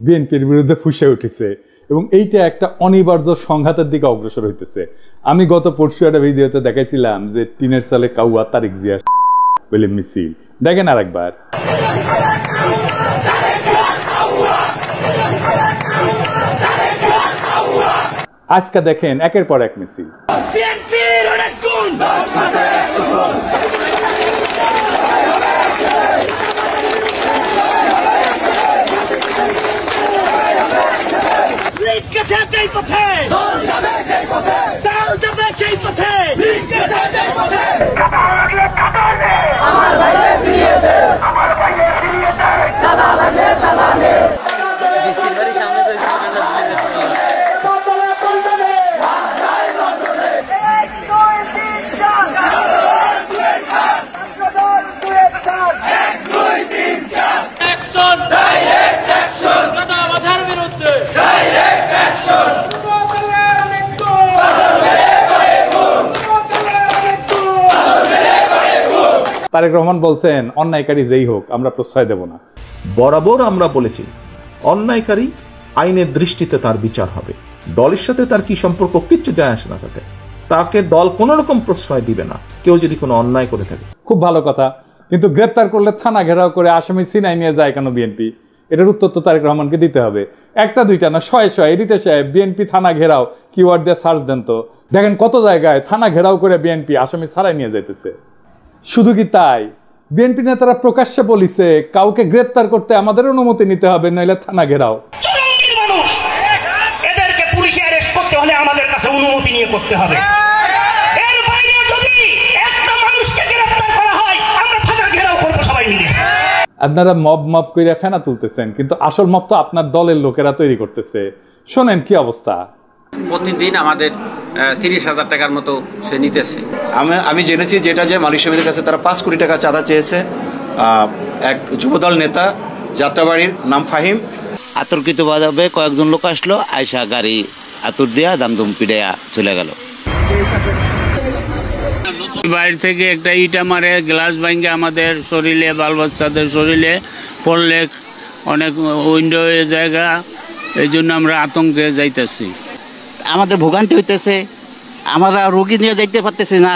বিএনপির বিরুদ্ধে ফুঁসে উঠেছে এবং এইটা একটা অনিবার্য সংঘাতের দিকে অগ্রসর হইতেছে। আমি গত পরশু একটা ভিডিওতে দেখাইছিলাম যে টিনের সালে কাউয়া তারিক জিয়া বলে মিছিল, দেখেন আরেকবার। আজকে দেখেন একের পর এক মিছিল। তারেক রহমান বলছেন অন্যায়কারী যেই হোক আমরা প্রশ্রয় দেব না। বরাবর আমরা বলেছি অন্যায়কারী আইনের দৃষ্টিতে তার বিচার হবে, দলের সাথে তার কি সম্পর্ক কিচ্ছু যায় আসে না, তাকে দল কোন রকম প্রশ্রয় দিবে না কেউ যদি কোনো অন্যায় করে থাকে। খুব ভালো কথা, কিন্তু গ্রেপ্তার করলে থানা ঘেরাও করে আসামি সিনাই নিয়ে যায় কেন বিএনপি? এটার উত্তর তো তারেক রহমানকে দিতে হবে। একটা দুইটা না, শয়ে শয়ে এডিটর সাহেব বিএনপি থানা ঘেরাও কিওয়ার্ড দিয়ে সার্চ দেন তো, দেখেন কত জায়গায় থানা ঘেরাও করে বিএনপি আসামি ছাড়াই নিয়ে যাইতেছে। শুধু কি তাই, বিএনপি নেতারা প্রকাশ্যে বলিছে কাউকে গ্রেপ্তার করতে আমাদের অনুমতি নিতে হবে, নইলে থানা ঘেরাও। এদেরকে পুলিশে অ্যারেস্ট করতে হলে আমাদের কাছে অনুমতি নিয়ে করতে হবে। এর বাইরে যদি একটা মানুষকে গ্রেফতার করা হয় আমরা থানা ঘেরাও করব সবাই মিলে। আপনারা মব কইরা ফেনা তুলতেছেন, কিন্তু আসল মব তো আপনার দলের লোকেরা তৈরি করতেছে। শোনেন কি অবস্থা। প্রতিদিন আমাদের 30,000 টাকার মতো সে নিতেছে। আমি জেনেছি যেটা যে মালিক সমিতির কাছে তারা 5 কোটি টাকা চাঁদা চেয়েছে। এক যুবদল নেতা যাত্রাবাড়ির নাম ফাহিম, আতর্কিতভাবে কয়েকজন লোক আসলো, আয়সা গাড়ি আতুর দিয়া দামদুম পিড়াইয়া চলে গেল। বাইরে থেকে একটা ইটা মারে, গ্লাস ভাঙ্গে আমাদের শরীরে, বাল বাচ্চাদের শরীরে পড়লে অনেক উইন্ডো জায়গা, এই জন্য আমরা আতঙ্কে যাইতেছি। আমাদের ভোগান্তি হইতেছে, আমরা রোগী নিয়ে যাইতে পারতেছি না,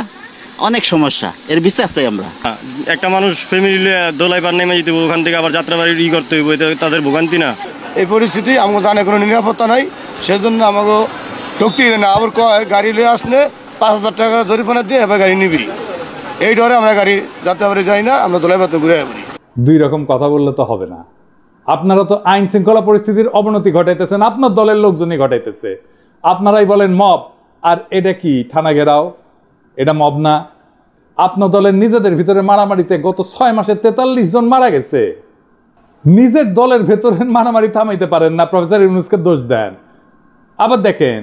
অনেক সমস্যা, এর বিশ্বাস চাই আমরা। একটা মানুষ ফ্যামিলি দোলাই পার নেমে যেতে ওখান থেকে আবার যাত্রাবাড়ি করতে হইব, তাদের ভোগান্তি না। এই পরিস্থিতি আমাকে জানে কোনো নিরাপত্তা নাই, সেজন্য আমাকে ঢুকতে না। আবার কয় গাড়ি লিয়ে আসলে 5,000 টাকা জরিমানা দিয়ে এবার গাড়ি নিবি, এই ডরে আমরা গাড়ি যাত্রাবাড়ি যাই না, আমরা দোলাই পাতে ঘুরে আসবি। দুই রকম কথা বললে তো হবে না। আপনারা তো আইন শৃঙ্খলা পরিস্থিতির অবনতি ঘটাইতেছেন, আপনার দলের লোকজনই ঘটাইতেছে। আপনারাই বলেন মব, আর এটা কি থানা ঘেরাও? এটা মব না। আপনার দলের নিজেদের ভিতরে মারামারিতে গত 6 মাসে 43 জন মারা গেছে। নিজের দলের ভেতরে মারামারি থামাইতে পারেন না, প্রফেসর ইউনূসকে দোষ দেন। আবার দেখেন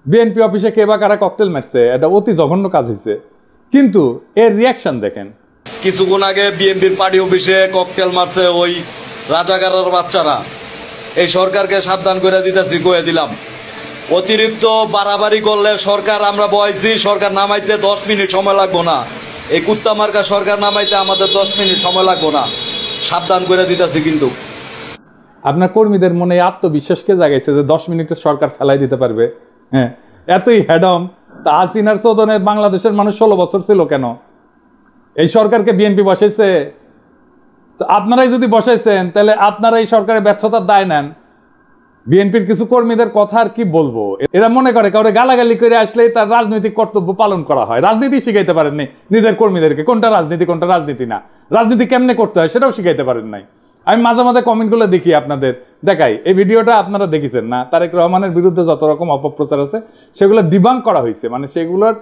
বিএনপি অফিসে কে বা কারা ককটেল মারছে, এটা অতি জঘন্য কাজ হয়েছে, কিন্তু এর রিয়াকশন দেখেন। কিছুক্ষণ আগে বিএনপির পার্টি অফিসে ককটেল মারছে ওই রাজাকারের বাচ্চারা। এই সরকারকে সাবধান করে দিতেছি, কয়ে দিলাম অতিরিক্ত বাড়াবাড়ি করলে সরকার আমরা বয়সি, সরকার নামাইতে 10 মিনিট সময় লাগবো না। এই কুত্তা মার্কা সরকার নামাইতে আমাদের 10 মিনিট সময় লাগবো না, সাবধান করে দিতেছি। কিন্তু আপনার কর্মীদের মনে আত্মবিশ্বাসকে জাগাইছে যে 10 মিনিটে সরকার ফেলাই দিতে পারবে। হ্যাঁ, এতই হেডম। তা হাসিনার চোদনে বাংলাদেশের মানুষ 16 বছর ছিল কেন? এই সরকারকে বিএনপি বসাইছে। তো আপনারাই যদি বসাইছেন তাহলে আপনারা এই সরকারের ব্যর্থতার দায় নেন। বিএনপির কিছু কর্মীদের কথা আর কি বলবো, এরা মনে করে কাউরে গালাগালি করে আসলেই তার রাজনৈতিক কর্তব্য পালন করা হয়। রাজনীতি শিখাইতে পারেননি নিজের কর্মীদেরকে, কোনটা রাজনীতি কোনটা রাজনীতি না, রাজনীতি কেমনে করতে হয় সেটাও শিখাইতে পারেন নাই। আমি মাঝে মাঝে কমেন্টগুলো দেখি, আপনাদের দেখাই। এই ভিডিওটা আপনারা দেখেছেন না? তারেক রহমানের বিরুদ্ধে যত রকম অপপ্রচার আছে সেগুলো ডিবাঙ্ক করা হয়েছে, মানে সেগুলোর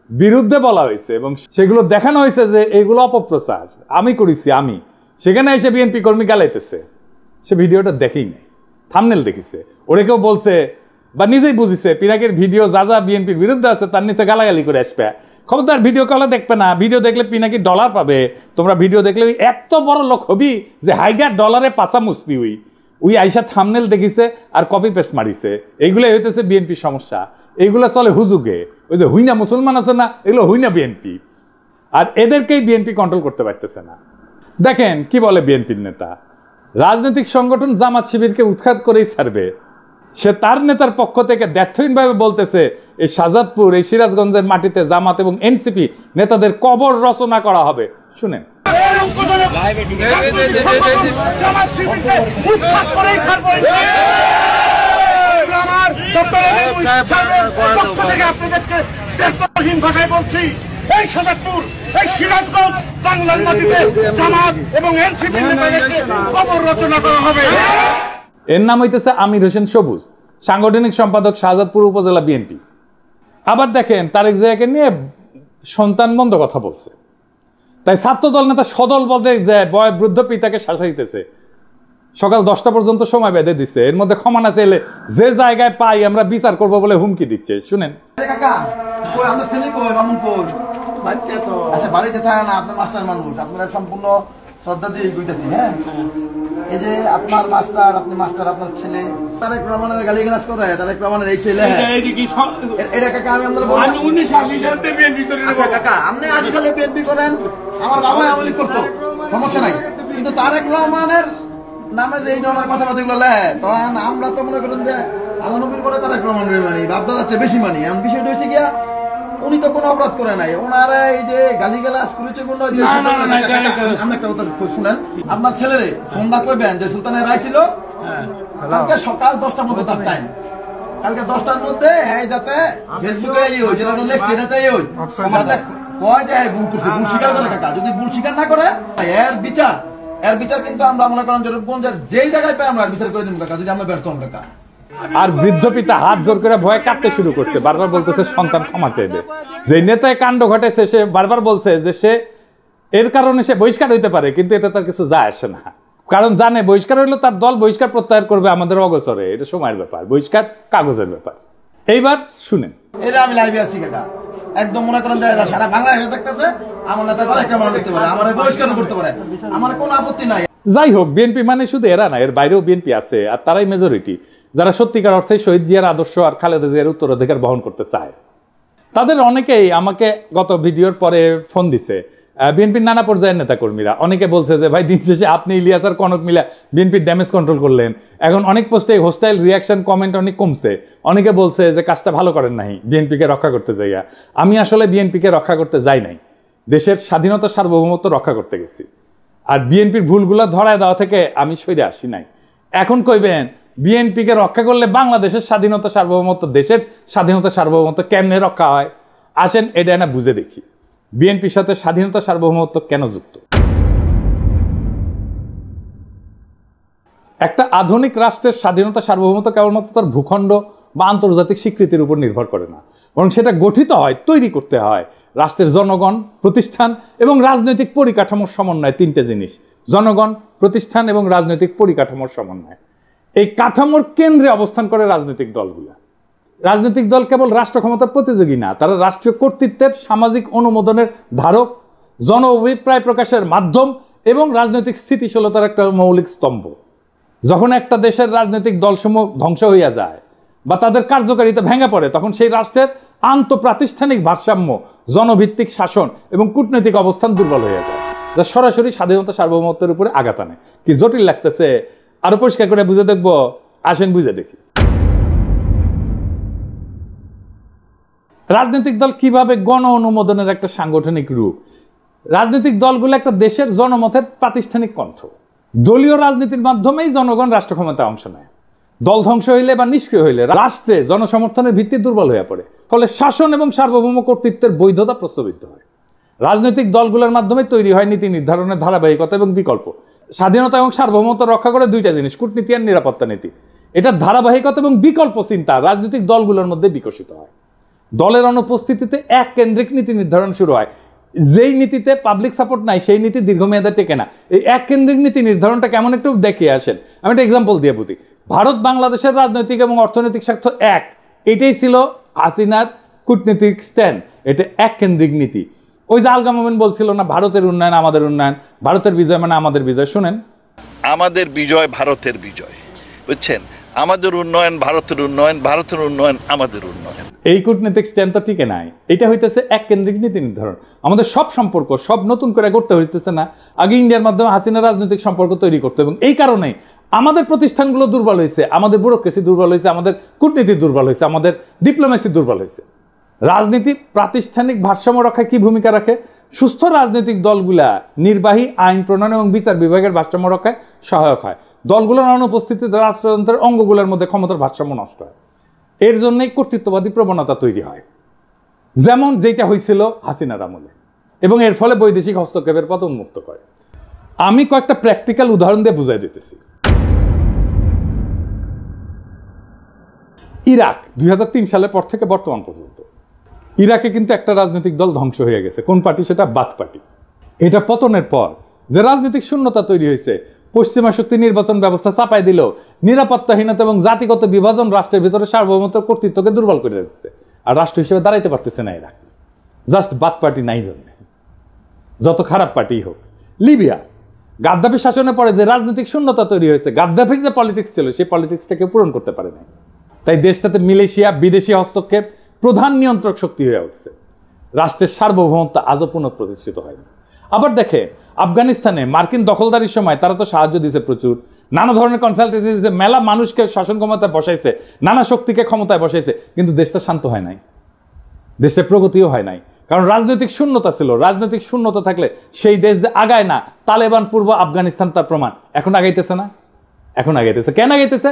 বিরুদ্ধে বলা হয়েছে এবং সেগুলো দেখানো হয়েছে যে এগুলো অপপ্রচার আমি করেছি। আমি সেখানে এসে বিএনপি কর্মী গালাইতেছে, সে ভিডিওটা দেখেই নাই, থাম্বনেল দেখিছে। ওরে কেউ বলছে বা নিজেই বুঝিছে পিনাকির ভিডিও যা যা বিএনপির বিরুদ্ধে আছে তার নিচে গালাগালি করে আসবে। খবরদার ভিডিও কলে দেখবে না, ভিডিও দেখলে পিনাকি ডলার পাবে। তোমরা ভিডিও দেখলে ওই এত বড় লোক হবি যে হাইগার ডলারে পাশা মুসবি। ওই আইসা থাম্বনেল দেখিছে আর কপি পেস্ট মারিছে। এইগুলাই হইতেছে বিএনপি সমস্যা। এইগুলা চলে হুজুগে। ওই যে হুইনা মুসলমান আছে না, এগুলো হুইনা বিএনপি। আর এদেরকেই বিএনপি কন্ট্রোল করতে পারতেছে না। দেখেন কি বলে বিএনপির নেতা, রাজনৈতিক সংগঠন জামাত শিবিরকে উৎখাত করেই ছাড়বে। সে তার নেতার পক্ষ থেকে দ্ব্যর্থহীনভাবে বলতেছে এই শাহজাদপুর, এই সিরাজগঞ্জের মাটিতে জামাত এবং এনসিপি নেতাদের কবর রচনা করা হবে। শুনেন, এই শাহজাদপুর, এই সিরাজগঞ্জ, বাংলার মাটিতে জামাত এবং এনসিপি নেতাদেরকে কবর রচনা করা হবে। এর নাম হইতেছে আমির হোসেন সবুজ, সাংগঠনিক সম্পাদক শাহজাদপুর উপজেলা বিএনপি। আবার দেখেন তারেক জিয়াকে নিয়ে সন্তান বন্ধ কথা বলছে, তাই ছাত্রদল নেতা সদল বলতে যায় বৃদ্ধ পিতাকে শাসাইতেছে। সকাল 10টা পর্যন্ত সময় বেঁধে দিচ্ছে, এর মধ্যে ক্ষমা না চাইলে যে জায়গায় পাই আমরা বিচার করব বলে হুমকি দিচ্ছে। শুনেন, বাড়িতে থাকে না, আপনার মাস্টার মানুষ, আপনারা সম্পূর্ণ শ্রদ্ধা দিয়ে কইতেছি। হ্যাঁ, এই যে আপনার মাস্টার, আপনি মাস্টার, আপনার ছেলে তারেক রহমানের গালিগালাজ করে, তারেক রহমানের এই ছেলে, এটা কাকা আমি আপনারা বলবো। আচ্ছা কাকা, আপনি 80 সালে বিএনপি করেন, আমার বাবা আওয়ামী লীগ করতো, সমস্যা নাই, কিন্তু তারেক রহমানের নামে যে এই ধরনের কথাবার্তা গুলো লেয়, তখন আমরা তো মনে করেন যে আল্লাহ নবীর পরে তারেক রহমানের মানি, বাপদাদার চেয়ে বেশি মানি। এমন বিষয়টা হচ্ছে গিয়া উনি তো কোনো অপরাধ করে নাই, ওনারা এই যে গালিগালাজ করেছে বললো। আমি একটা কথা শুনেন, আপনার ছেলেরে সন্ধ্যা কইবেন যে সুলতানের রায় ছিল কালকে সকাল 10টার মধ্যে তার টাইম, কালকে 10টার মধ্যে যাতে ফেসবুকে যেটা লেখছে এটাতে কয় যে ভুল করছে, ভুল স্বীকার করে কাকা। যদি ভুল স্বীকার না করে এর বিচার কিন্তু আমরা মনে করেন যেই জায়গায় পাই আমরা বিচার করে দিব কাকা, যদি আমরা ব্যর্থ হন কাকা। আর বৃদ্ধ পিতা হাত জোর করে ভয়ে কাঁদতে শুরু করছে, বারবার বলতেছে সন্তান ক্ষমা চাইবে। যে নেতায় কাণ্ড ঘটেছে সে বারবার বলছে যে সে এর কারণে সে বহিষ্কার হইতে পারে, কিন্তু এতে তার কিছু যায় আসে না, কারণ জানে বহিষ্কার হইলে তার দল বহিষ্কার প্রত্যাহার করবে আমাদের অগোচরে। এটা সময়ের ব্যাপার, বহিষ্কার কাগজের ব্যাপার। এইবার শুনেন, এটা আমি লাইভে আছি কাকা, একদম মনে করেন যায় সারা বাংলাদেশে দেখতেছে আমার নেতা তারেক রহমান দেখতে পারে, আমার বহিষ্কার করতে পারে, আমার কোনো আপত্তি নাই। যাই হোক, বিএনপি মানে শুধু এরা না, এর বাইরেও বিএনপি আছে, আর তারাই মেজরিটি যারা সত্যিকার অর্থে শহীদ জিয়ার আদর্শ আর খালেদা জিয়ার উত্তরাধিকার বহন করতে চায়। তাদের অনেকেই আমাকে গত ভিডিওর পরে ফোন দিছে, বিএনপির নানা পর্যায়ের নেতাকর্মীরা। অনেকে বলছে যে ভাই দিন শেষে আপনি ইলিয়াস আর কনক মিলা বিএনপির ড্যামেজ কন্ট্রোল করলেন, এখন অনেক পোস্টে হোস্টাইল রিয়াকশন কমেন্ট অনেক কমছে। অনেকে বলছে যে কাজটা ভালো করেন নাই, বিএনপিকে রক্ষা করতে যাইয়া। আমি আসলে বিএনপিকে রক্ষা করতে যাই নাই, দেশের স্বাধীনতা সার্বভৌমত্ব রক্ষা করতে গেছি। আর বিএনপির ভুলগুলো ধরায় দেওয়া থেকে আমি সরে আসি নাই। এখন কইবেন বিএনপিকে রক্ষা করলে বাংলাদেশের স্বাধীনতা সার্বভৌমত্ব, দেশের স্বাধীনতা সার্বভৌমত্ব কেমনে রক্ষা হয়? আসেন এটা না বুঝে দেখি, বিএনপির সাথে স্বাধীনতা সার্বভৌমত্ব কেন যুক্ত। একটা আধুনিক রাষ্ট্রের স্বাধীনতা সার্বভৌমত্ব কেবলমাত্র তার ভূখণ্ড বা আন্তর্জাতিক স্বীকৃতির উপর নির্ভর করে না, বরং সেটা গঠিত হয়, তৈরি করতে হয় রাষ্ট্রের জনগণ, প্রতিষ্ঠান এবং রাজনৈতিক পরিকাঠামোর সমন্বয়। তিনটে জিনিস, জনগণ, প্রতিষ্ঠান এবং রাজনৈতিক পরিকাঠামোর সমন্বয়। এই কাঠামোর কেন্দ্রে অবস্থান করে রাজনৈতিক দলগুলো। রাজনৈতিক দল কেবল রাষ্ট্র ক্ষমতার প্রতিযোগী না, তারা রাষ্ট্রীয় কর্তৃত্বের সামাজিক অনুমোদনের ধারক, জন অভিপ্রায় প্রকাশের মাধ্যম এবং রাজনৈতিক স্থিতিশীলতার একটা মৌলিক স্তম্ভ। যখন একটা দেশের রাজনৈতিক দলসমূহ ধ্বংস হইয়া যায় বা তাদের কার্যকারিতা ভেঙে পড়ে, তখন সেই রাষ্ট্রের আন্তঃপ্রাতিষ্ঠানিক ভারসাম্য, জনভিত্তিক শাসন এবং কূটনৈতিক অবস্থান দুর্বল হয়ে যায়, যা সরাসরি স্বাধীনতা সার্বভৌমত্বের উপরে আঘাত আনে। কি জটিল লাগতেছে? আরো পরিষ্কার করে বুঝে দেখবো, আসেন বুঝে দেখি। রাজনৈতিক দল কিভাবে গণ অনুমোদনের একটা সাংগঠনিক রূপ। রাজনৈতিক দলগুলো একটা দেশের জনমতের প্রাতিষ্ঠানিক কণ্ঠ। দলীয় রাজনীতির মাধ্যমেই জনগণ রাষ্ট্র ক্ষমতায় অংশ নেয়। দল ধ্বংস হইলে বা নিষ্ক্রিয় হইলে রাষ্ট্রে জনসমর্থনের ভিত্তি দুর্বল হয়ে পড়ে, ফলে শাসন এবং সার্বভৌম কর্তৃত্বের বৈধতা প্রশ্নবিদ্ধ হয়। রাজনৈতিক দলগুলোর মাধ্যমে তৈরি হয় নীতি নির্ধারণের ধারাবাহিকতা এবং বিকল্প। স্বাধীনতা এবং সার্বভৌমত্ব রক্ষা করে দুইটা জিনিস, কূটনীতি আর নিরাপত্তা নীতি। এটা ধারাবাহিকতা এবং বিকল্প চিন্তা রাজনৈতিক দলগুলোর মধ্যে বিকশিত হয়। দলের অনুপস্থিতিতে এক কেন্দ্রিক নীতি নির্ধারণ শুরু হয়। যেই নীতিতে পাবলিক সাপোর্ট নাই সেই নীতি দীর্ঘমেয়াদে টেকে না। এই এক কেন্দ্রিক নীতি নির্ধারণটা কেমন একটু দেখিয়ে আসেন। আমি একটা এক্সাম্পল দিয়ে বুঝি। ভারত বাংলাদেশের রাজনৈতিক এবং অর্থনৈতিক স্বার্থ এক, এটাই ছিল হাসিনার কূটনীতিক স্ট্যান্ড। এটা এক কেন্দ্রিক নীতি। ওই যে আলগা মোমেন বলছিল না, ভারতের উন্নয়ন আমাদের উন্নয়ন, ভারতের বিজয় মানে আমাদের বিজয়। শুনেন, আমাদের বিজয় ভারতের বিজয়, বুঝছেন? আমাদের উন্নয়ন ভারতের উন্নয়ন, ভারতের উন্নয়ন আমাদের উন্নয়ন। এই কূটনৈতিক স্ট্যান্ড তো টিকে নাই। এটা হইতেছে এক কেন্দ্রিক নীতি নির্ধারণ। আমাদের সব সম্পর্ক সব নতুন করে করতে হইতেছে না, আগে ইন্ডিয়ার মাধ্যমে হাসিনা রাজনৈতিক সম্পর্ক তৈরি করতে, এবং এই কারণে আমাদের প্রতিষ্ঠানগুলো দুর্বল হয়েছে, আমাদের ব্যুরোক্রেসি দুর্বল হয়েছে, আমাদের কূটনীতি দুর্বল হয়েছে, আমাদের ডিপ্লোমেসি দুর্বল হয়েছে। রাজনীতি প্রাতিষ্ঠানিক ভারসাম্য রক্ষায় কি ভূমিকা রাখে? সুস্থ রাজনৈতিক দলগুলা নির্বাহী, আইন প্রণয়ন এবং বিচার বিভাগের ভারসাম্য রক্ষায় সহায়ক হয়। দলগুলোর অনুপস্থিতিতে রাষ্ট্রযন্ত্রের অঙ্গগুলোর মধ্যে ক্ষমতার ভারসাম্য নষ্ট হয়। এর জন্যই কর্তৃত্ববাদী প্রবণতা তৈরি হয়, যেমন যেটা হয়েছিল হাসিনার আমলে, এবং এর ফলে বৈদেশিক হস্তক্ষেপের পথ উন্মুক্ত করে। আমি কয়েকটা প্র্যাকটিক্যাল উদাহরণ দিয়ে বুঝাই দিতেছি। ইরাক 2003 সালের পর থেকে বর্তমান পর্যন্ত ইরাকে কিন্তু একটা রাজনৈতিক দল ধ্বংস হয়ে গেছে। কোন পার্টি? সেটা বাথ পার্টি। এটা পতনের পর যে রাজনৈতিক শূন্যতা তৈরি হয়েছে, পশ্চিমা শক্তি নির্বাচন ব্যবস্থা চাপাই দিল, নিরাপত্তাহীনতা এবং জাতিগত বিভাজন রাষ্ট্রের ভিতরে সার্বভৌমত্ব কর্তৃত্বকে দুর্বল করে রাখছে, আর রাষ্ট্র হিসেবে দাঁড়াইতে পারতেছে না ইরাক। জাস্ট বাথ পার্টি নাই জন্য, যত খারাপ পার্টি হোক। লিবিয়া গাদ্দাফি শাসনের পরে যে রাজনৈতিক শূন্যতা তৈরি হয়েছে, গাদ্দাফির যে পলিটিক্স ছিল সেই পলিটিক্সটাকে পূরণ করতে পারে না। তাই দেশটাতে মিলেশিয়া, বিদেশি হস্তক্ষেপ প্রধান নিয়ন্ত্রক শক্তি হয়ে উঠছে। রাষ্ট্রের সার্বভৌমত্ব আজও পুনঃপ্রতিষ্ঠিত হয়নি। আবার দেখে আফগানিস্তানে মার্কিন দখলদারির সময় তারা তো সাহায্য দিয়েছে প্রচুর, নানা ধরনের কনসালটেন্সি দিয়েছে, মেলা মানুষকে শাসন ক্ষমতায় বসাইছে, নানা শক্তিকে ক্ষমতায় বসাইছে, কিন্তু দেশটা শান্ত হয় নাই, দেশে প্রগতিও হয় নাই, কারণ রাজনৈতিক শূন্যতা ছিল। রাজনৈতিক শূন্যতা থাকলে সেই দেশ যে আগায় না, তালেবান পূর্ব আফগানিস্তান তার প্রমাণ। এখন আগাইতেছে না, এখন আগাইতেছে। কেন আগাইতেছে?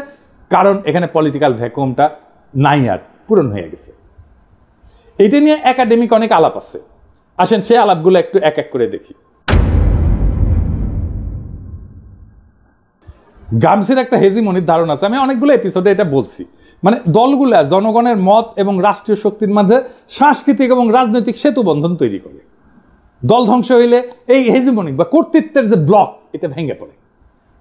কারণ এখানে পলিটিক্যাল ভ্যাকুয়ামটা নাই, আর পূরণ হয়ে গেছে। এটা নিয়ে একাডেমিক অনেক আলাপ আছে, আসেন সেই আলাপগুলো একটু এক এক করে দেখি। গামসির একটা হেজিমনির ধারণা আছে, আমি অনেকগুলো এপিসোডে এটা বলছি। মানে দলগুলা জনগণের মত এবং রাষ্ট্রীয় শক্তির মাঝে সাংস্কৃতিক এবং রাজনৈতিক সেতু বন্ধন তৈরি করে। দল ধ্বংস হইলে এই হেজিমনিক বা কর্তৃত্বের যে ব্লক, এটা ভেঙে পড়ে।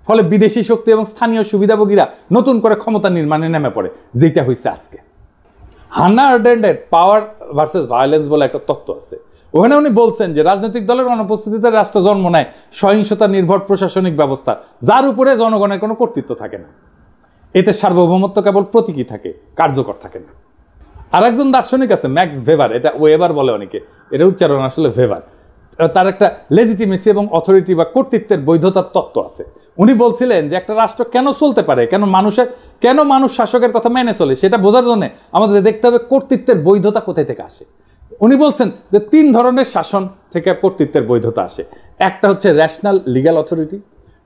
ফলে বিদেশি শক্তি এবং স্থানীয় সুবিধাভোগীরা নতুন করে ক্ষমতা নির্মাণে নেমে পড়ে, যেটা হয়েছে আজকে। হান্না আরেন্ডের পাওয়ার ভার্সেস ভায়োলেন্স বলে একটা তত্ত্ব আছে। ওখানে উনি বলছেন যে রাজনৈতিক দলের অনুপস্থিতিতে রাষ্ট্র জন্ম নেয় সহিংসতা নির্ভর প্রশাসনিক ব্যবস্থা, যার উপরে জনগণের কোনো কর্তৃত্ব থাকে না। এতে সার্বভৌমত্ব কেবল প্রতীকী থাকে, কার্যকর থাকে না। আর একজন দার্শনিক আছে ম্যাক্স ভেবার, এটা ওয়েবার বলে অনেকে, এটা উচ্চারণ আসলে ভেবার। তার একটা লেজিটিমেসি এবং অথরিটি বা কর্তৃত্বের বৈধতার তত্ত্ব আছে। উনি বলছিলেন যে একটা রাষ্ট্র কেন চলতে পারে, কেন মানুষ শাসকের কথা মেনে চলে, সেটা বোঝার জন্য আমাদের দেখতে হবে কর্তৃত্বের বৈধতা কোথায় থেকে আসে। উনি বলছেন যে 3 ধরনের শাসন থেকে কর্তৃত্বের বৈধতা আসে। একটা হচ্ছে রেশনাল লিগ্যাল অথরিটি,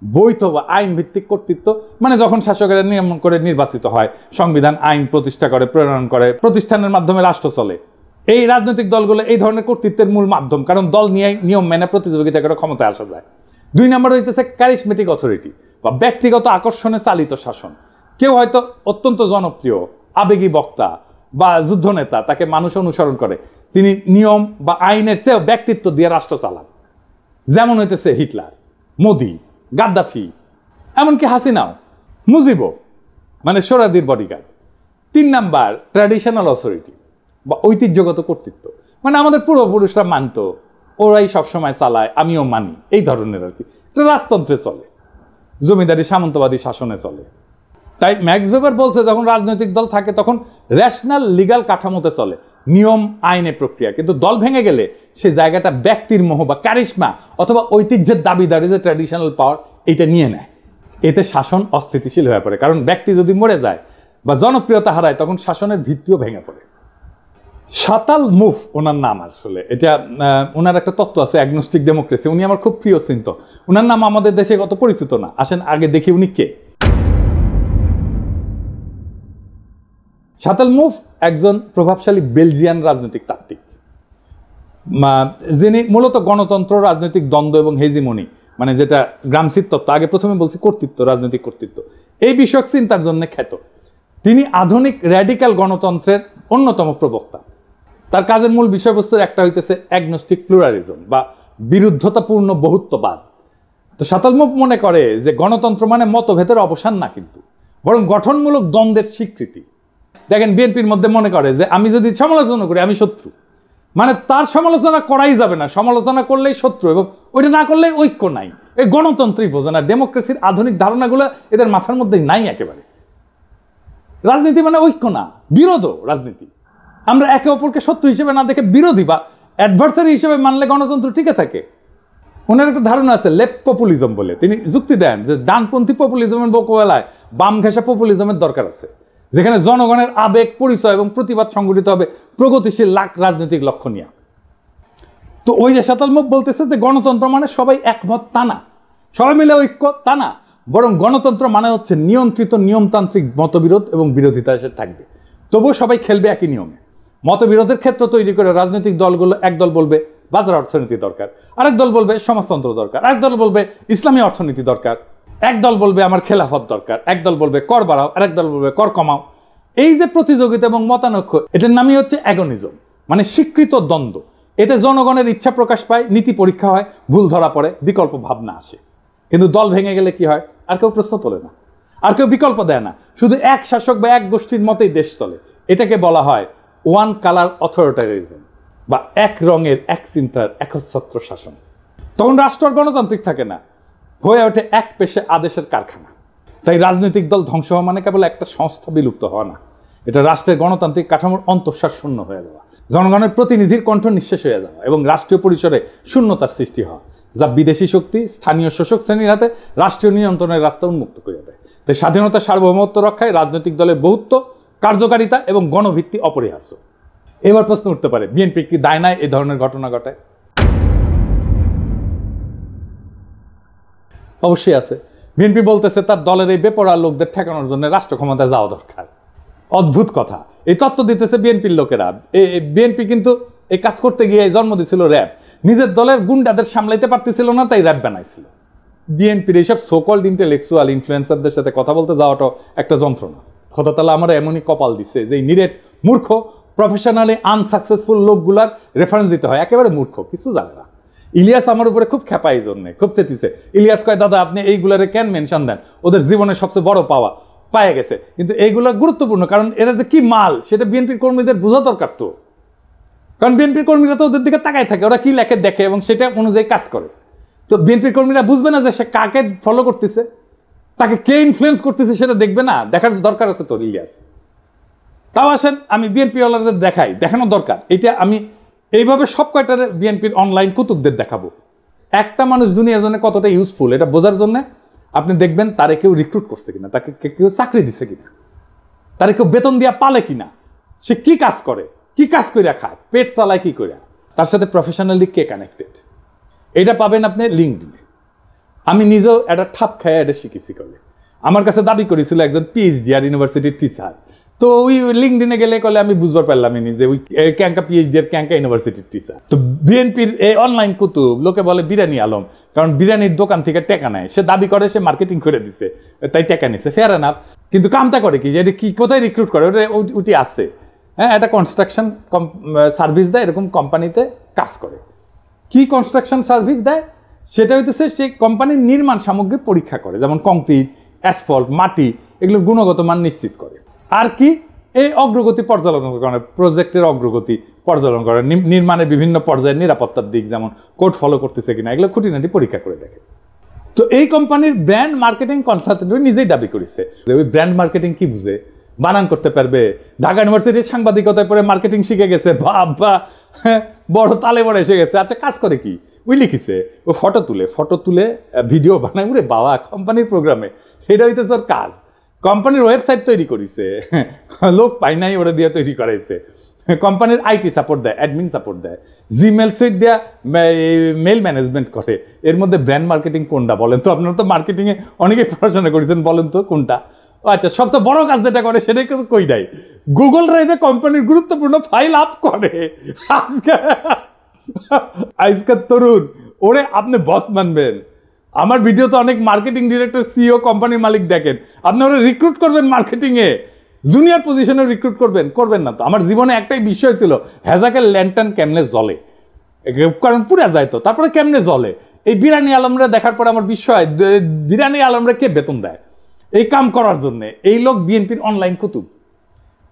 বৈধ বা আইন ভিত্তিক কর্তৃত্ব, মানে যখন শাসকেরা নিয়ম করে নির্বাচিত হয়, সংবিধান আইন প্রতিষ্ঠা করে, প্রণয়ন করে, প্রতিষ্ঠানের মাধ্যমে রাষ্ট্র চলে। এই রাজনৈতিক দলগুলো এই ধরনের কর্তৃত্বের মূল মাধ্যম, কারণ দল নিয়ে নিয়ম মেনে প্রতিযোগিতা করে ক্ষমতায় আসা যায়। 2 নম্বর হইতেছে ক্যারিসমেটিক অথরিটি বা ব্যক্তিগত আকর্ষণে চালিত শাসন। কেউ হয়তো অত্যন্ত জনপ্রিয়, আবেগী বক্তা বা যুদ্ধনেতা, তাকে মানুষ অনুসরণ করে, তিনি নিয়ম বা আইনের চেয়েও ব্যক্তিত্ব দিয়ে রাষ্ট্র চালান। যেমন হইতেছে হিটলার, মোদি, গাদ্দাফি, এমনকি হাসিনাও, মুজিবও, মানে সোহরাওয়ার্দীর বডিগার্ড। 3 নাম্বার ট্র্যাডিশনাল অথরিটি বা ঐতিহ্যগত কর্তৃত্ব, মানে আমাদের পূর্বপুরুষরা মানত, ওরাই সবসময় চালায়, আমিও মানি, এই ধরনের আর কি। রাজতন্ত্রে চলে, জমিদারি সামন্তবাদী শাসনে চলে। তাই ম্যাক্স ভেবার বলছে যখন রাজনৈতিক দল থাকে তখন রেশনাল লিগ্যাল কাঠামোতে চলে, নিয়ম আইনের প্রক্রিয়া। কিন্তু দল ভেঙে গেলে সেই জায়গাটা ব্যক্তির মোহ বা ক্যারিশমা অথবা ঐতিহ্যের দাবিদারি, যে ট্র্যাডিশনাল পাওয়ার, এটা নিয়ে নেয়। এতে শাসন অস্থিতিশীল হয়ে পড়ে, কারণ ব্যক্তি যদি মরে যায় বা জনপ্রিয়তা হারায় তখন শাসনের ভিত্তিও ভেঙে পড়ে। শাতাল মুফ ওনার নাম, আসলে এটা ওনার একটা তত্ত্ব আছে অ্যাগনস্টিক ডেমোক্রেসি। উনি আমার খুব প্রিয় চিন্তক। ওনার নাম আমাদের দেশে কত পরিচিত না, আসেন আগে দেখি উনি কে। শাতাল মুফ একজন প্রভাবশালী বেলজিয়ান রাজনৈতিক তাত্ত্বিক, যিনি মূলত গণতন্ত্র, রাজনৈতিক দ্বন্দ্ব এবং হেজিমনি, মানে যেটা গ্রামসির তত্ত্ব, আগে প্রথমে বলছি কর্তৃত্ব, রাজনৈতিক কর্তৃত্ব, এই বিষয়ক চিন্তার জন্য খ্যাত। তিনি আধুনিক র্যাডিক্যাল গণতন্ত্রের অন্যতম প্রবক্তা। তার কাজের মূল বিষয়বস্তুর একটা হইতেছে অ্যাগনস্টিক প্লুরালিজম বা বিরুদ্ধতাপূর্ণ বহুত্ববাদ। তো শাতাল মুফ মনে করে যে গণতন্ত্র মানে মতভেদের অবসান না, কিন্তু বরং গঠনমূলক দ্বন্দ্বের স্বীকৃতি। দেখেন বিএনপির মধ্যে মনে করে যে আমি যদি সমালোচনা করি আমি শত্রু, মানে তার সমালোচনা করাই যাবে না, সমালোচনা করলেই শত্রু, এবং ওইটা না করলে ঐক্য নাই। এই গণতন্ত্রই বোঝে না, ডেমোক্রেসির আধুনিক ধারণাগুলো এদের মাথার মধ্যেই নাই একেবারে। রাজনীতি মানে ঐক্য না, বিরোধ রাজনীতি। আমরা একে অপরকে শত্রু হিসেবে না দেখে বিরোধী বা অ্যাডভার্সারি হিসেবে মানলে গণতন্ত্র টিকে থাকে। ওনার একটা ধারণা আছে লেফট পপুলিজম বলে, তিনি যুক্তি দেন যে ডানপন্থী পপুলিজমের মোকাবেলায় বাম ঘেঁষা পপুলিজমের দরকার আছে, যেখানে জনগণের আবেগ, পরিচয় এবং প্রতিবাদ সংগঠিত হবে প্রগতিশীল রাজনৈতিক লক্ষ্য নিয়ে। তো ওই যে সাতালমুখ বলতেছে যে গণতন্ত্র মানে সবাই একমত তা না, সবাই মিলে ঐক্য তা না, বরং গণতন্ত্র মানে হচ্ছে নিয়ন্ত্রিত নিয়মতান্ত্রিক মতবিরোধ এবং বিরোধিতা এসে থাকবে, তবুও সবাই খেলবে একই নিয়মে। মতবিরোধের ক্ষেত্র তৈরি করে রাজনৈতিক দলগুলো এক দল বলবে বাজার অর্থনীতি দরকার, আরেক দল বলবে সমাজতন্ত্র দরকার, আরেক দল বলবে ইসলামী অর্থনীতি দরকার, এক দল বলবে আমার খেলাফত দরকার, এক দল বলবে কর বাড়াও, আরেক দল বলবে কর কমাও। এই যে প্রতিযোগিতা এবং মতানৈক্য, এটার নামই হচ্ছে অ্যাগনিজম, মানে স্বীকৃত দ্বন্দ্ব। এতে জনগণের ইচ্ছা প্রকাশ পায়, নীতি পরীক্ষা হয়, ভুল ধরা পড়ে, বিকল্প ভাবনা আসে। কিন্তু দল ভেঙে গেলে কি হয়? আর কেউ প্রশ্ন তোলে না, আর কেউ বিকল্প দেয় না, শুধু এক শাসক বা এক গোষ্ঠীর মতেই দেশ চলে। এটাকে বলা হয় ওয়ান কালার অথরিটারিজম বা এক রঙের এক চিন্তার একচ্ছত্র শাসন। তখন রাষ্ট্র আর গণতান্ত্রিক থাকে না, হয়ে ওঠে এক পেশে আদেশের কারখানা। তাই রাজনৈতিক দল ধ্বংস হওয়া মানে কেবল একটা সংস্থা বিলুপ্ত হওয়া না, এটা রাষ্ট্রের গণতান্ত্রিক কাঠামোর অন্তঃসার শূন্য হয়ে যাওয়া, জনগণের প্রতিনিধির কণ্ঠ নিঃশেষ হয়ে যাওয়া এবং রাষ্ট্রীয় পরিসরে শূন্যতার সৃষ্টি হওয়া, যা বিদেশি শক্তি স্থানীয় শোষক শ্রেণীর হাতে রাষ্ট্রীয় নিয়ন্ত্রণের রাস্তা উন্মুক্ত করে দেয়। তাই স্বাধীনতা সার্বভৌমত্ব রক্ষায় রাজনৈতিক দলের বহুত্ব, কার্যকারিতা এবং গণভিত্তি অপরিহার্য। এবার প্রশ্ন উঠতে পারে, বিএনপি কি দায় নাই এই ধরনের ঘটনা ঘটায়? অবশ্যই আছে। বিএনপি বলতেছে তার দলের এই বেপরোয়া লোকদের ঠেকানোর জন্য রাষ্ট্র ক্ষমতায় যাওয়া দরকার। অদ্ভুত কথা, এই তত্ত্ব দিতেছে বিএনপির লোকেরা। বিএনপি কিন্তু এই কাজ করতে গিয়ে জন্ম দিয়েছিল র্যাব, নিজের দলের গুন্ডাদের সামলাইতে পারতেছিল না, তাই র্যাব বানাইছিল। বিএনপির এইসব সোকল্ড ইন্টেলেকচুয়াল ইনফ্লুয়েন্সারদের সাথে কথা বলতে যাওয়াটাও একটা যন্ত্রণা। খোদা তাআলা আমার এমনই কপাল দিচ্ছে যে এই নিরেট মূর্খ প্রফেশনালি আনসাকসেসফুল লোকগুলার রেফারেন্স দিতে হয়, একেবারে মূর্খ, কিছু জানে না। ইলিয়াস আমার উপরে খুব খেপা, এই জন্য খুব চেতিছে। ইলিয়াস কয়, দাদা আপনি এইগুলারে কেন মেনশন দেন? ওদের জীবনের সবচেয়ে বড় পাওয়া পায়ে গেছে, কিন্তু এইগুলো গুরুত্বপূর্ণ, কারণ এরা যে কি মাল সেটা বিএনপির কর্মীদের বোঝা দরকার। তো কারণ বিএনপির কর্মীরা তো ওদের দিকে তাকায় থাকে, ওরা কি লেখে দেখে এবং সেটা অনুযায়ী কাজ করে। তো বিএনপির কর্মীরা বুঝবে না যে সে কাকে ফলো করতেছে, তাকে কে ইনফ্লুয়েন্স করতেছে, সেটা দেখবে না, দেখার দরকার আছে তো ইলিয়াস। তাও আসেন আমি বিএনপি ওয়ালাদের দেখাই, দেখানো দরকার। এটা আমি এইভাবে সব কয়টার বিএনপির অনলাইন কুতুবদের দেখাবো। একটা মানুষ দুনিয়ার জন্য কতটা ইউজফুল এটা বোঝার জন্য আপনি দেখবেন তারে কেউ রিক্রুট করছে কিনা, তাকে কেউ চাকরি দিচ্ছে কিনা, তারে কেউ বেতন দিয়া পালে কিনা, সে কি কাজ করে, কি কাজ করে খায়, পেট চালায় কি করে, তার সাথে প্রফেশনালি কে কানেক্টেড, এটা পাবেন আপনি লিঙ্কডইনে। আমি নিজেও একটা ঠাপ খায় এটা শিখেছি। করলে আমার কাছে দাবি করেছিল একজন পিএইচডি আর ইউনিভার্সিটির টিচার, তো ওই লিঙ্কডইনে গেলে কলে আমি বুঝবার পারলাম যে ওই ক্যাঙ্কা পিএইচডি আর ক্যাঙ্কা ইউনিভার্সিটির টিচার। তো বিএনপির এই অনলাইন কুতুব লোকে বলে বিরিয়ানি আলম, কারণ বিরিয়ানির দোকান থেকে টেকা নেয়, সে দাবি করে সে মার্কেটিং করে দিছে তাই টেকা নিছে, ফেয়ার এনাফ। কিন্তু কামটা করে কি, যে কি কোথায় রিক্রুট করে, ওটা উঠি আছে। হ্যাঁ, একটা কনস্ট্রাকশন সার্ভিস দেয়, এরকম কোম্পানিতে কাজ করে। কি কনস্ট্রাকশন সার্ভিস দেয় সেটা হইতেছে সেই কোম্পানির নির্মাণ সামগ্রী পরীক্ষা করে, যেমন কংক্রিট, অ্যাসফল্ট, মাটি, এগুলোর গুণগত মান নিশ্চিত করে। আর কি, এই অগ্রগতি পর্যালোচনা করে, প্রজেক্টের অগ্রগতি পর্যালোচনা করে, নির্মাণের বিভিন্ন পর্যায়ের নিরাপত্তার দিক যেমন কোড ফলো করতেছে কিনা, এগুলো খুঁটিনাটি পরীক্ষা করে দেখে। তো এই কোম্পানির ব্র্যান্ড মার্কেটিং কনসালটেন্ট নিজেই দাবি করেছে যে ওই ব্র্যান্ড মার্কেটিং কি বুঝে, বানান করতে পারবে, ঢাকা ইউনিভার্সিটির সাংবাদিকতায় পড়ে মার্কেটিং শিখে গেছে, বাবা বড় তালে বড় এসে গেছে। আচ্ছা, কাজ করে কি, ওই লিখিছে ও ফটো তুলে ভিডিও বানায়, উরে বাবা, কোম্পানির প্রোগ্রামে, এটা হইতেছে ওর কাজ। কোম্পানির ওয়েবসাইট তৈরি করেছে, লোক পাই নাই, ওরা দিয়ে তৈরি করাইছে। কোম্পানির আইটি সাপোর্ট দেয়, অ্যাডমিন সাপোর্ট দেয়, জিমেল সুইট দেয়া মেল ম্যানেজমেন্ট করে। এর মধ্যে ব্র্যান্ড মার্কেটিং কোনটা বলেন তো? আপনারা তো মার্কেটিংয়ে অনেকে পড়াশোনা করেছেন, বলেন তো কোনটা? আচ্ছা, সবচেয়ে বড় কাজ যেটা করে সেটাই কিন্তু কই নাই, গুগল ড্রাইভে কোম্পানির গুরুত্বপূর্ণ ফাইল আপ করে। আজকের তরুণ ওরে আপনি বস মানবেন? আমার ভিডিওতে অনেক মার্কেটিং ডিরেক্টর, সিইও, কোম্পানির মালিক দেখেন, আপনি ওরা রিক্রুট করবেন মার্কেটিংয়ে, জুনিয়র পজিশনে রিক্রুট করবেন না তো। আমার জীবনে একটাই বিষয় ছিল, হ্যাজাকের ল্যান্টার্ন কেমনে জ্বলে, কারণ পুরা যায় তো, তারপরে কেমনে জ্বলে। এই বিরানি আলমরা দেখার পর আমার বিষয়, বিরানি আলমরা কে বেতন দেয় এই কাম করার জন্য? এই লোক বিএনপির অনলাইন কুতুব,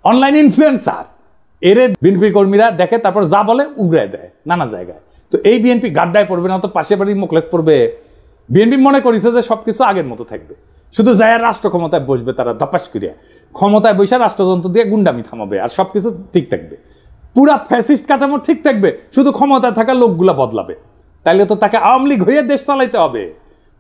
অনলাইন ইনফ্লুয়েন্সার। এর বিএনপি কর্মীরা দেখে, তারপর যা বলে উগড়ায় দেয় নানা জায়গায়। তো এই বিএনপি গাড্ডায় পড়বে না তো পাশে বাড়ির মোকলেস পড়বে। বিএনপি মনে করেছে যে সবকিছু আগের মতো থাকবে, শুধু যায় রাষ্ট্র ক্ষমতায় বসবে, তারা ধপাস করিয়া ক্ষমতায় বসে রাষ্ট্রযন্ত্র দিয়ে গুন্ডামি থামাবে আর সবকিছু ঠিক থাকবে। পুরা ফ্যাসিস্ট কাঠামো ঠিক থাকবে, শুধু ক্ষমতায় থাকা লোকগুলা বদলাবে। তাইলে তো তাকে আওয়ামী লীগ হয়ে দেশ চালাইতে হবে।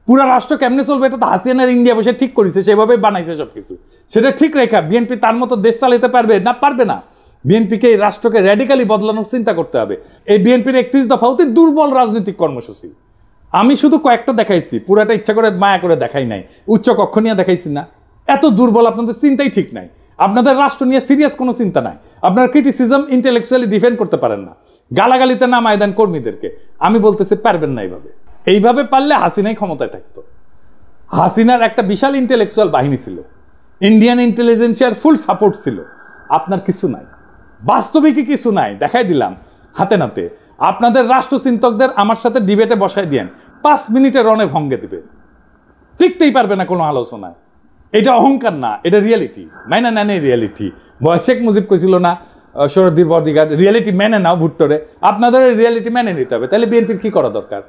পুরা রাষ্ট্র কেমনে চলবে এটা তো হাসিনার ইন্ডিয়া বসে ঠিক করেছে, সেভাবে বানাইছে সবকিছু। সেটা ঠিক রেখা বিএনপি তার মতো দেশ চালাইতে পারবে না? পারবে না। বিএনপিকে এই রাষ্ট্রকে র্যাডিক্যালি বদলানোর চিন্তা করতে হবে। এই বিএনপির 31 দফা অতি দুর্বল রাজনৈতিক কর্মসূচি। আমি শুধু কয়েকটা দেখাইছি, পুরাটা ইচ্ছা করে মায়া করে দেখাই নাই। উচ্চ কক্ষ নিয়ে দেখাইছি না? এত দুর্বল, আপনাদের চিন্তাই ঠিক নাই। আপনাদের রাষ্ট্র নিয়ে সিরিয়াস কোনো চিন্তা নাই। আপনারা ক্রিটিসিজম ইন্টেলেকচুয়ালি ডিফেন্ড করতে পারেন না। গালাগালিতে নামায় দেন কর্মীদেরকে। আমি বলতেছি পারবেন না এইভাবে পারলে হাসিনাই ক্ষমতায় থাকতো। হাসিনার একটা বিশাল ইন্টেলেকচুয়াল বাহিনী ছিল, ইন্ডিয়ান ইন্টেলিজেন্সিয়ার ফুল সাপোর্ট ছিল। আপনার কিছু নাই, বাস্তবিকই কিছু নাই। দেখাই দিলাম হাতে নাতে। আপনাদের রাষ্ট্রচিন্তকদের আমার সাথে ডিবেটে বসাই দিয়েন, 5 মিনিটে রণে ভঙ্গে দিবে, টিকতেই পারবে না কোনো আলোচনায়। এটা অহংকার না, এটা রিয়েলিটি। মাইনা নেন এই রিয়েলিটি। শেখ মুজিব কইছিল না শরদ্দীর বদিগার, রিয়েলিটি মেনে নাও ভুট্টোরে। আপনাদের রিয়েলিটি মেনে নিতে হবে। তাহলে বিএনপির কি করা দরকার?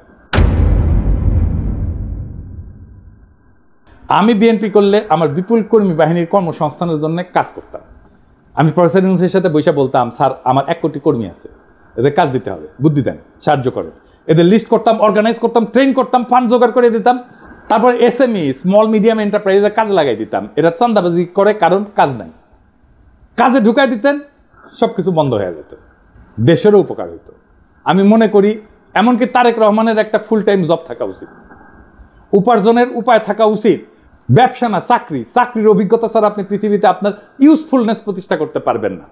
আমি বিএনপি করলে আমার বিপুল কর্মী বাহিনীর কর্মসংস্থানের জন্য কাজ করতাম। আমি প্রফেসর ইউনূসের সাথে বসে বলতাম, স্যার আমার 1 কোটি কর্মী আছে, এদের কাজ দিতে হবে, বুদ্ধি দেন, সাহায্য করেন। এদের লিস্ট করতাম, অর্গানাইজ করতাম, ট্রেন করতাম, ফান্ড জোগাড় করে দিতাম। তারপর এসএমই স্মল মিডিয়াম এন্টারপ্রাইজে কাজে লাগাই দিতাম। এরা চান্দাবাজি করে, কারণ কাজ নাই। কাজে ঢুকাই দিতেন, সবকিছু বন্ধ হয়ে যেত, দেশেরও উপকার হইতো। আমি মনে করি এমনকি তারেক রহমানের একটা ফুল টাইম জব থাকা উচিত, উপার্জনের উপায় থাকা উচিত। ব্যবসা না চাকরি। চাকরির অভিজ্ঞতা ছাড়া আপনি পৃথিবীতে আপনার ইউজফুলনেস প্রতিষ্ঠা করতে পারবেন না।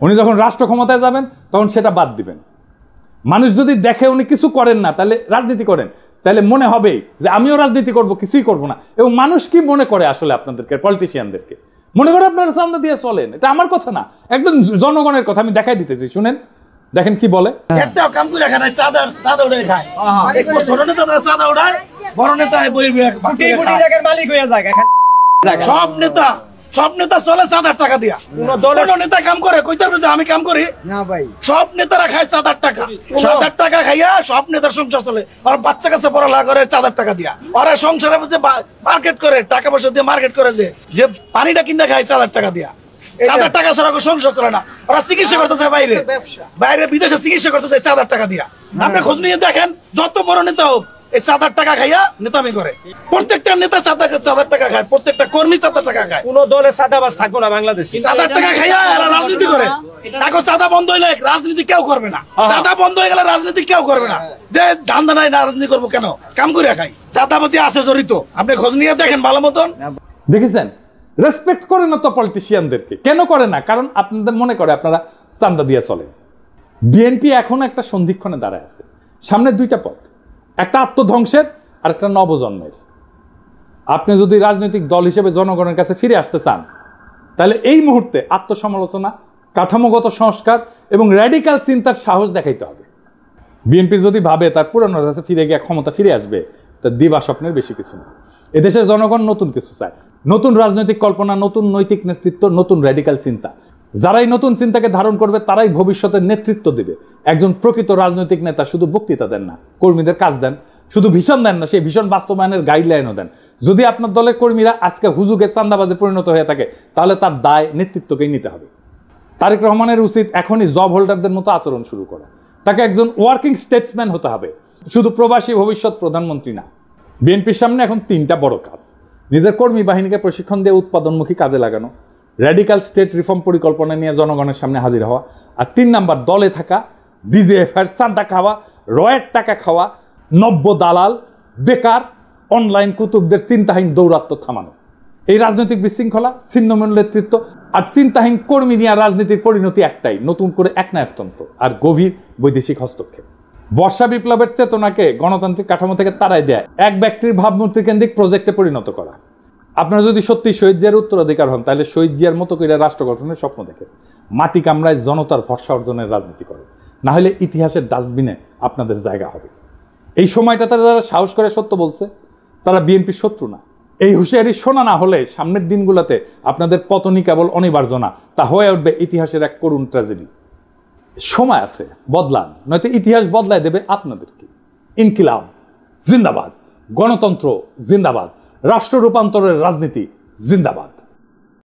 উনি যখন রাষ্ট্র ক্ষমতায় যাবেন তখন সেটা বাদ দিবেন। মানুষ যদি দেখে উনি কিছু করেন না, তাহলে রাজনীতি করেন, তাহলে মনে হবে যে আমিও রাজনীতি করব, কিছুই করব না। এবং মানুষ কি মনে করে আসলে আপনাদেরকে, পলিটিশিয়ানদেরকে মনে করে আপনারা চান্দা দিয়ে চলেন। এটা আমার কথা না, একদম জনগণের কথা। আমি দেখাই দিতেছি, শুনেন, দেখেন কি বলে। একটাও কাম করে খায় না, চাঁদা উড়ে খায়। ছোট নেতা চাঁদা উড়ায়, বড় নেতা মালিক হয়ে যায়। সব নেতা চলে 4,000 টাকা দিয়া। কোন নেতা কাম করে কইতে পারবে যে আমি কাম করি না ভাই? সব নেতারা খায় 4,000 টাকা। 4,000 টাকা খাইয়া সব নেতার সংসার চলে। আর বাচ্চা কাছে পড়ালেখা করে 4,000 টাকা দিয়া। ওরা সংসারে মার্কেট করে, টাকা পয়সা দিয়ে মার্কেট করে, যে পানিটা কিনে খায় 4,000 টাকা দিয়া। 4,000 টাকা ছাড়া সংসার চলে না। ওরা চিকিৎসা করতে চায় বাইরে বিদেশে চিকিৎসা করতে চায় 4,000 টাকা দিয়া। আপনি খোঁজ নিয়ে দেখেন, যত বড় নেতা হোক এই 4,000 টাকা খাইয়া নেতামি করে। প্রত্যেকটা নেতা 4,000 টাকা খায়, প্রত্যেকটা কর্মী 4,000 টাকা খায়। কোন দলে চাঁদাবাজ থাকবো না বাংলাদেশে। 4,000 টাকা খাইয়া এরা রাজনীতি করে। এখন চাঁদা বন্ধ হইলে রাজনীতি কেউ করবে না। চাঁদা বন্ধ হয়ে গেলে রাজনীতি কেউ করবে না। যে ধান্দা নাই, রাজনীতি করবো কেন? কাম করে খাই। চাঁদাবাজি আছে জড়িত, আপনি খোঁজ নিয়ে দেখেন ভালো মতন। দেখেছেন, রেসপেক্ট করে না তো পলিটিশিয়ানদেরকে। কেন করে না? কারণ আপনাদের মনে করে আপনারা চান্দা দিয়ে চলেন। বিএনপি এখন একটা সন্ধিক্ষণে দাঁড়ায় আছে। সামনে 2টা পথ, একটা আত্মধ্বংসের আর একটা নবজন্মের। আপনি যদি রাজনৈতিক দল হিসেবে জনগণের কাছে ফিরে আসতে চান, তাহলে এই মুহূর্তে আত্মসমালোচনা, কাঠামোগত সংস্কার এবং র্যাডিক্যাল চিন্তার সাহস দেখাইতে হবে। বিএনপি যদি ভাবে তার পুরনো কাছে ফিরে গিয়ে ক্ষমতা ফিরে আসবে, তার দিবা স্বপ্নের বেশি কিছু না। এদেশের জনগণ নতুন কিছু চায়, নতুন রাজনৈতিক কল্পনা, নতুন নৈতিক নেতৃত্ব, নতুন র্যাডিক্যাল চিন্তা। যারাই নতুন চিন্তাকে ধারণ করবে তারাই ভবিষ্যতের নেতৃত্ব দেবে। একজন প্রকৃত রাজনৈতিক নেতা শুধু বক্তৃতা দেন না, কর্মীদের কাজ দেন। শুধু ভীষণ দেন না, সেই ভীষণ বাস্তবায়নের গাইডলাইনও দেন। যদি আপনার দলের কর্মীরা আজকে হুজুগে চান্দাবাজে পরিণত হয়ে থাকে, তাহলে তার দায় নেতৃত্বকেই নিতে হবে। তারেক রহমানের উচিত এখনই জব হোল্ডারদের মতো আচরণ শুরু করা। তাকে একজন ওয়ার্কিং স্টেটসম্যান হতে হবে, শুধু প্রবাসী ভবিষ্যৎ প্রধানমন্ত্রী না। বিএনপির সামনে এখন 3টা বড় কাজ: নিজের কর্মী বাহিনীকে প্রশিক্ষণ দিয়ে উৎপাদনমুখী কাজে লাগানো, র্যাডিক্যাল স্টেট রিফর্ম পরিকল্পনা নিয়ে জনগণের সামনে হাজির হওয়া, আর 3 নাম্বার দলে থাকা ডিজিএফআই চাঁদা খাওয়া, রয়ের টাকা খাওয়া, নব্য দালাল, বেকার, অনলাইন কুতুবদের চিন্তাহীন দৌরাত্ম থামানো। এই রাজনৈতিক বিশৃঙ্খলা, ছিন্নমূল নেতৃত্ব আর চিন্তাহীন কর্মী নিয়ে রাজনীতির পরিণতি একটাই, নতুন করে একনায়কতন্ত্র আর গভীর বৈদেশিক হস্তক্ষেপ। বর্ষা বিপ্লবের চেতনাকে গণতান্ত্রিক কাঠামো থেকে তাড়াই দেয় এক ব্যক্তির ভাবমূর্তি কেন্দ্রিক প্রজেক্টে পরিণত করা। আপনারা যদি সত্যি শহীদ জিয়ার উত্তরাধিকার হন, তাহলে শহীদ জিয়ার মতো করে রাষ্ট্র গঠনের স্বপ্ন দেখে মাটি কামড়ায় জনতার ভরসা অর্জনের রাজনীতি করে, না হলে ইতিহাসের ডাস্টবিনে আপনাদের জায়গা হবে। এই সময়টাতে যারা সাহস করে সত্য বলছে, তারা বিএনপির শত্রু না। এই হুঁশিয়ারি শোনা না হলে সামনের দিনগুলোতে আপনাদের পতনই কেবল অনিবার্য না, তা হয়ে উঠবে ইতিহাসের এক করুণ ট্র্যাজেডি। সময় আছে, বদলান, নয়তো ইতিহাস বদলায় দেবে আপনাদেরকে। ইনকিলাব জিন্দাবাদ, গণতন্ত্র জিন্দাবাদ, রাষ্ট্র রূপান্তরের রাজনীতি জিন্দাবাদ।